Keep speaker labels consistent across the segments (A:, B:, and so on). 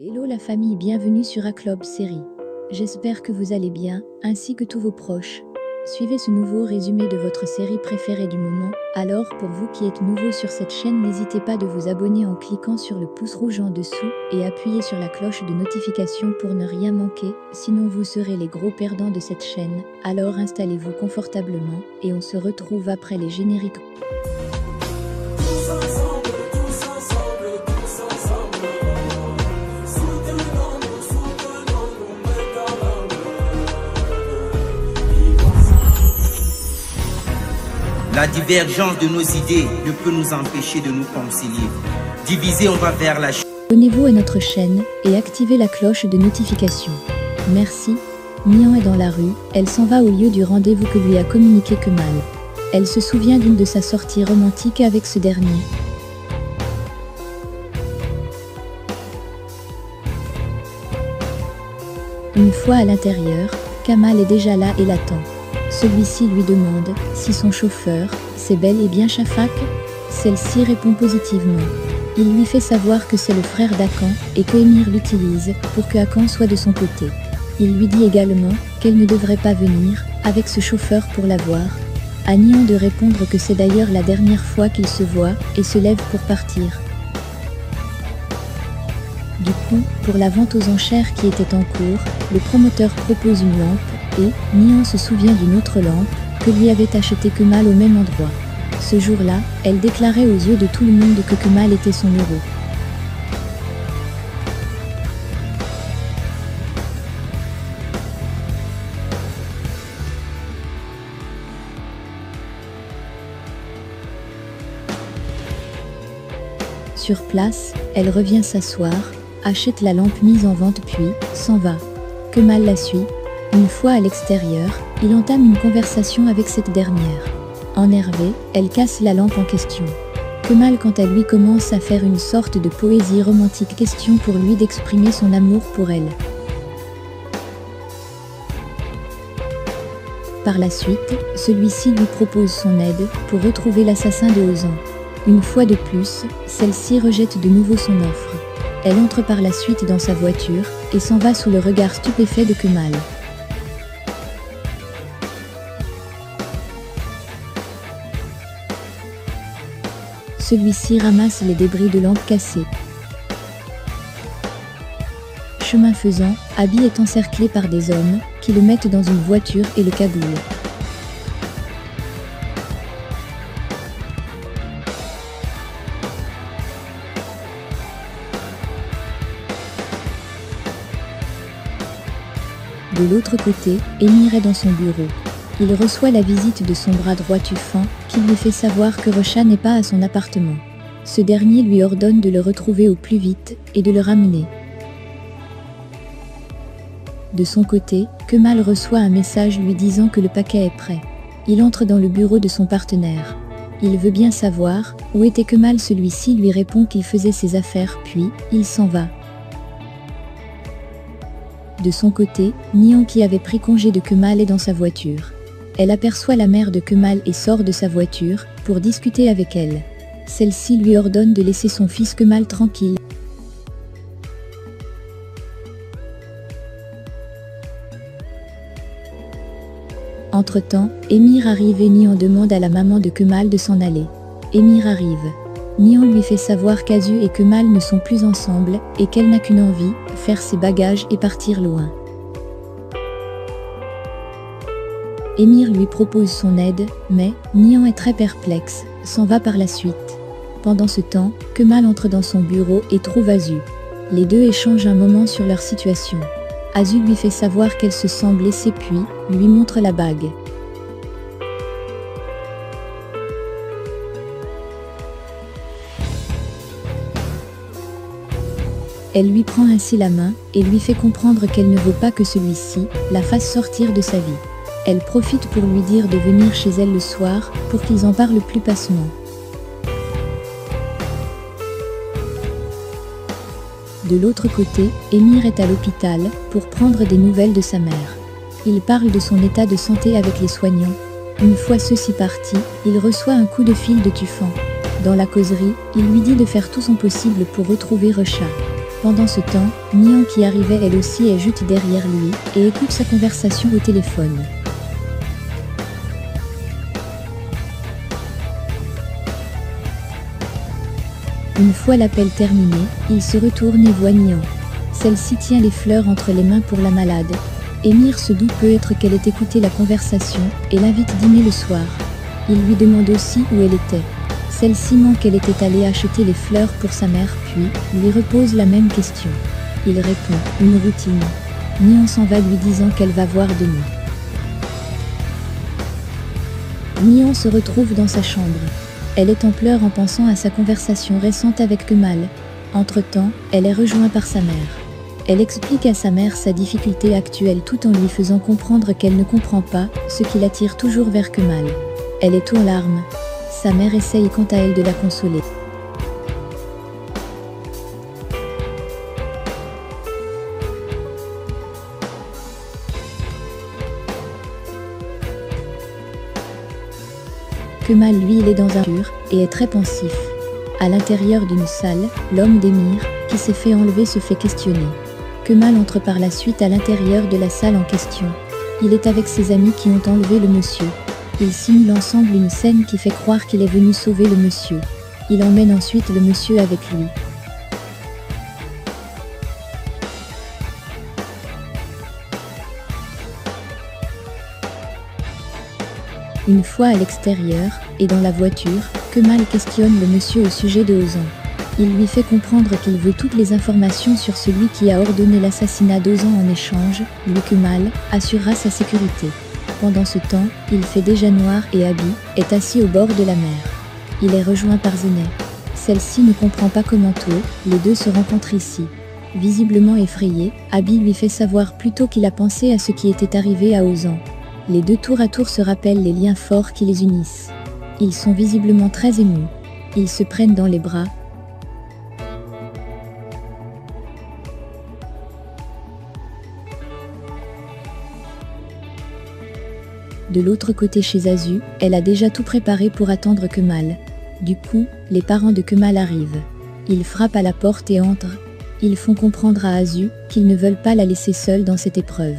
A: Hello la famille, bienvenue sur A-Club Série. J'espère que vous allez bien, ainsi que tous vos proches. Suivez ce nouveau résumé de votre série préférée du moment. Alors, pour vous qui êtes nouveau sur cette chaîne, n'hésitez pas de vous abonner en cliquant sur le pouce rouge en dessous et appuyez sur la cloche de notification pour ne rien manquer, sinon vous serez les gros perdants de cette chaîne. Alors installez-vous confortablement et on se retrouve après les génériques.
B: La divergence de nos idées ne peut nous empêcher de nous concilier. Divisés, on va vers la chute.
A: Abonnez-vous à notre chaîne et activez la cloche de notification. Merci. Mian est dans la rue, elle s'en va au lieu du rendez-vous que lui a communiqué Kemal. Elle se souvient d'une de sa sortie romantique avec ce dernier. Une fois à l'intérieur, Kemal est déjà là et l'attend. Celui-ci lui demande si son chauffeur, c'est bel et bien Shafak. Celle-ci répond positivement. Il lui fait savoir que c'est le frère d'Akan et que Emir l'utilise pour que Akan soit de son côté. Il lui dit également qu'elle ne devrait pas venir avec ce chauffeur pour la voir. À Nian de répondre que c'est d'ailleurs la dernière fois qu'ils se voient et se lève pour partir. Du coup, pour la vente aux enchères qui était en cours, le promoteur propose une lampe et Nian se souvient d'une autre lampe que lui avait achetée Kemal au même endroit. Ce jour-là, elle déclarait aux yeux de tout le monde que Kemal était son héros. Sur place, elle revient s'asseoir, achète la lampe mise en vente puis s'en va. Kemal la suit. Une fois à l'extérieur, il entame une conversation avec cette dernière. Énervée, elle casse la lampe en question. Kemal quant à lui commence à faire une sorte de poésie romantique, question pour lui d'exprimer son amour pour elle. Par la suite, celui-ci lui propose son aide pour retrouver l'assassin de Ozan. Une fois de plus, celle-ci rejette de nouveau son offre. Elle entre par la suite dans sa voiture et s'en va sous le regard stupéfait de Kemal. Celui-ci ramasse les débris de lampes cassées. Chemin faisant, Abby est encerclé par des hommes qui le mettent dans une voiture et le cagoulent. De l'autre côté, Emir est dans son bureau. Il reçoit la visite de son bras droit Tufan, qui lui fait savoir que Rocha n'est pas à son appartement. Ce dernier lui ordonne de le retrouver au plus vite et de le ramener. De son côté, Kemal reçoit un message lui disant que le paquet est prêt. Il entre dans le bureau de son partenaire. Il veut bien savoir où était Kemal, celui-ci lui répond qu'il faisait ses affaires puis il s'en va. De son côté, Nian qui avait pris congé de Kemal est dans sa voiture. Elle aperçoit la mère de Kemal et sort de sa voiture pour discuter avec elle. Celle-ci lui ordonne de laisser son fils Kemal tranquille. Entre-temps, Emir arrive et Nian demande à la maman de Kemal de s'en aller. Emir arrive. Nian lui fait savoir qu'Azu et Kemal ne sont plus ensemble et qu'elle n'a qu'une envie, faire ses bagages et partir loin. Emir lui propose son aide, mais Nian est très perplexe, s'en va par la suite. Pendant ce temps, Kemal entre dans son bureau et trouve Azu. Les deux échangent un moment sur leur situation. Azu lui fait savoir qu'elle se sent blessée puis lui montre la bague. Elle lui prend ainsi la main et lui fait comprendre qu'elle ne veut pas que celui-ci la fasse sortir de sa vie. Elle profite pour lui dire de venir chez elle le soir pour qu'ils en parlent plus passement. De l'autre côté, Emir est à l'hôpital pour prendre des nouvelles de sa mère. Il parle de son état de santé avec les soignants. Une fois ceux-ci partis, il reçoit un coup de fil de Tufan. Dans la causerie, il lui dit de faire tout son possible pour retrouver Rocha. Pendant ce temps, Nian qui arrivait elle aussi est juste derrière lui, et écoute sa conversation au téléphone. Une fois l'appel terminé, il se retourne et voit Nian. Celle-ci tient les fleurs entre les mains pour la malade. Émir se doute peut-être qu'elle ait écouté la conversation, et l'invite dîner le soir. Il lui demande aussi où elle était. Celle-ci ment qu'elle était allée acheter les fleurs pour sa mère, puis lui repose la même question. Il répond, une routine. Nian s'en va lui disant qu'elle va voir Denis. Nian se retrouve dans sa chambre. Elle est en pleurs en pensant à sa conversation récente avec Kemal. Entre-temps, elle est rejointe par sa mère. Elle explique à sa mère sa difficulté actuelle tout en lui faisant comprendre qu'elle ne comprend pas, ce qui l'attire toujours vers Kemal. Elle est en larmes. Sa mère essaye quant à elle de la consoler. Kemal lui il est dans un mur, et est très pensif. À l'intérieur d'une salle, l'homme d'Émir, qui s'est fait enlever se fait questionner. Kemal entre par la suite à l'intérieur de la salle en question. Il est avec ses amis qui ont enlevé le monsieur. Ils simulent ensemble une scène qui fait croire qu'il est venu sauver le monsieur. Il emmène ensuite le monsieur avec lui. Une fois à l'extérieur, et dans la voiture, Kemal questionne le monsieur au sujet de Ozan. Il lui fait comprendre qu'il veut toutes les informations sur celui qui a ordonné l'assassinat d'Ozan en échange, lui Kemal, assurera sa sécurité. Pendant ce temps, il fait déjà noir et Abi est assis au bord de la mer. Il est rejoint par Zenay. Celle-ci ne comprend pas comment tôt, les deux se rencontrent ici. Visiblement effrayé, Abi lui fait savoir plutôt qu'il a pensé à ce qui était arrivé à Ozan. Les deux tour à tour se rappellent les liens forts qui les unissent. Ils sont visiblement très émus. Ils se prennent dans les bras. De l'autre côté chez Azu, elle a déjà tout préparé pour attendre Kemal. Du coup, les parents de Kemal arrivent. Ils frappent à la porte et entrent. Ils font comprendre à Azu qu'ils ne veulent pas la laisser seule dans cette épreuve.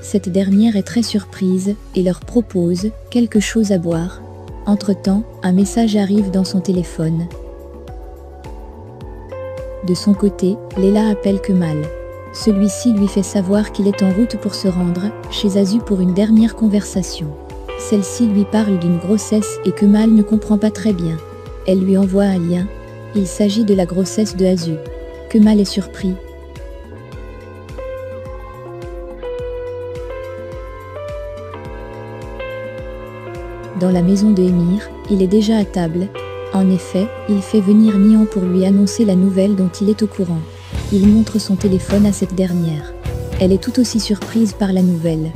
A: Cette dernière est très surprise et leur propose quelque chose à boire. Entre-temps, un message arrive dans son téléphone. De son côté, Leila appelle Kemal. Celui-ci lui fait savoir qu'il est en route pour se rendre chez Azu pour une dernière conversation. Celle-ci lui parle d'une grossesse et Kemal ne comprend pas très bien. Elle lui envoie un lien. Il s'agit de la grossesse de Azu. Kemal est surpris. Dans la maison de Émir, il est déjà à table. En effet, il fait venir Nian pour lui annoncer la nouvelle dont il est au courant. Il montre son téléphone à cette dernière. Elle est tout aussi surprise par la nouvelle.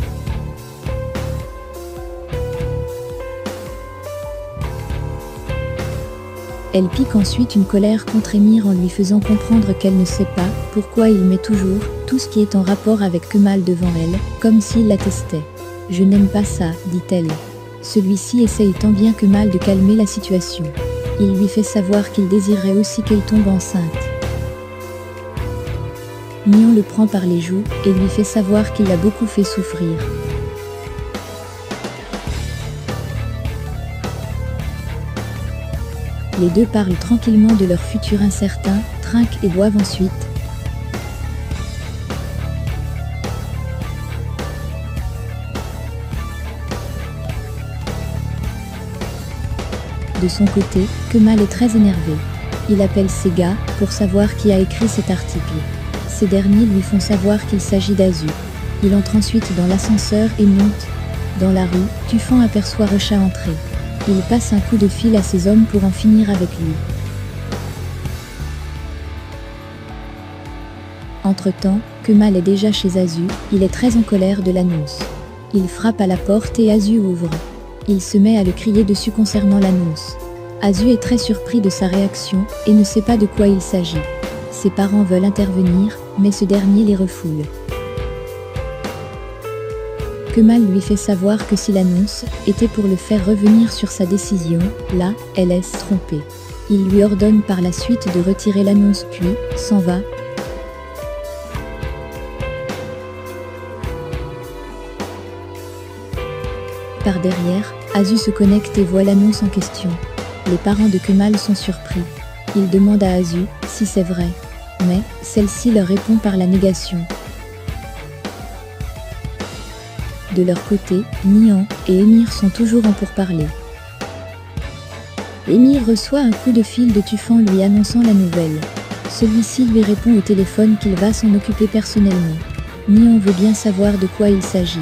A: Elle pique ensuite une colère contre Émir en lui faisant comprendre qu'elle ne sait pas pourquoi il met toujours tout ce qui est en rapport avec Kemal devant elle, comme s'il la testait. « Je n'aime pas ça », dit-elle. Celui-ci essaye tant bien que mal de calmer la situation. Il lui fait savoir qu'il désirerait aussi qu'elle tombe enceinte. Nian le prend par les joues et lui fait savoir qu'il l'a beaucoup fait souffrir. Les deux parlent tranquillement de leur futur incertain, trinquent et boivent ensuite. De son côté, Kemal est très énervé. Il appelle ses gars pour savoir qui a écrit cet article. Ces derniers lui font savoir qu'il s'agit d'Azu. Il entre ensuite dans l'ascenseur et monte. Dans la rue, Tufan aperçoit Recha entrer. Il passe un coup de fil à ses hommes pour en finir avec lui. Entre-temps, Kemal est déjà chez Azu, il est très en colère de l'annonce. Il frappe à la porte et Azu ouvre. Il se met à le crier dessus concernant l'annonce. Azu est très surpris de sa réaction et ne sait pas de quoi il s'agit. Ses parents veulent intervenir, mais ce dernier les refoule. Kemal lui fait savoir que si l'annonce était pour le faire revenir sur sa décision, là, elle est trompée. Il lui ordonne par la suite de retirer l'annonce puis s'en va. Par derrière, Azu se connecte et voit l'annonce en question. Les parents de Kemal sont surpris. Ils demandent à Azu si c'est vrai. Mais celle-ci leur répond par la négation. De leur côté, Nihan et Émir sont toujours en pourparlers. Émir reçoit un coup de fil de Tufan lui annonçant la nouvelle. Celui-ci lui répond au téléphone qu'il va s'en occuper personnellement. Nihan veut bien savoir de quoi il s'agit.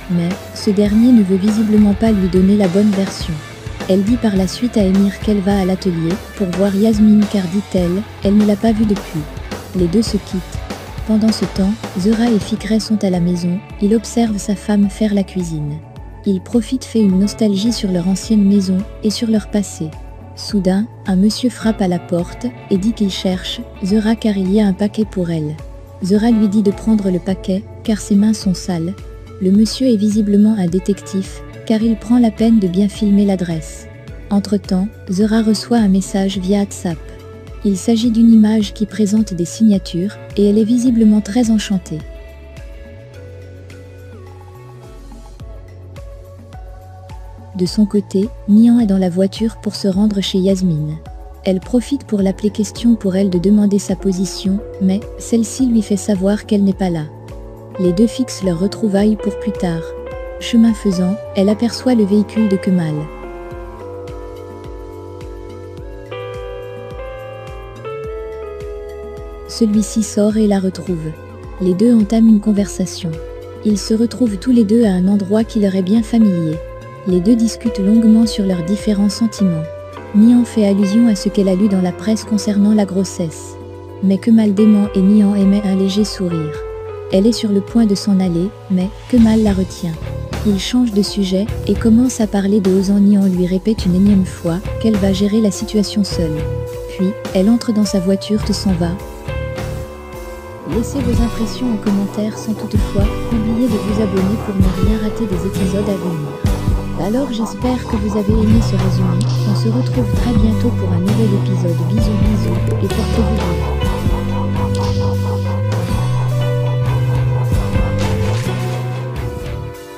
A: Mais ce dernier ne veut visiblement pas lui donner la bonne version. Elle dit par la suite à Émir qu'elle va à l'atelier pour voir Yasmine car dit-elle, elle ne l'a pas vue depuis. Les deux se quittent. Pendant ce temps, Zehra et Fikret sont à la maison, il observe sa femme faire la cuisine. Il profite fait une nostalgie sur leur ancienne maison et sur leur passé. Soudain, un monsieur frappe à la porte et dit qu'il cherche Zehra car il y a un paquet pour elle. Zehra lui dit de prendre le paquet car ses mains sont sales. Le monsieur est visiblement un détective car il prend la peine de bien filmer l'adresse. Entre-temps, Zehra reçoit un message via WhatsApp. Il s'agit d'une image qui présente des signatures et elle est visiblement très enchantée. De son côté, Nihan est dans la voiture pour se rendre chez Yasmine. Elle profite pour l'appeler question pour elle de demander sa position, mais celle-ci lui fait savoir qu'elle n'est pas là. Les deux fixent leur retrouvaille pour plus tard. Chemin faisant, elle aperçoit le véhicule de Kemal. Celui-ci sort et la retrouve. Les deux entament une conversation. Ils se retrouvent tous les deux à un endroit qui leur est bien familier. Les deux discutent longuement sur leurs différents sentiments. Nihan fait allusion à ce qu'elle a lu dans la presse concernant la grossesse. Mais Kemal dément et Nihan émet un léger sourire. Elle est sur le point de s'en aller, mais Kemal la retient. Il change de sujet et commence à parler de Ozan. Nihan lui répète une énième fois qu'elle va gérer la situation seule. Puis, elle entre dans sa voiture et s'en va. Laissez vos impressions en commentaire sans toutefois oublier de vous abonner pour ne rien rater des épisodes à venir. Alors j'espère que vous avez aimé ce résumé, on se retrouve très bientôt pour un nouvel épisode. Bisous et portez-vous bien.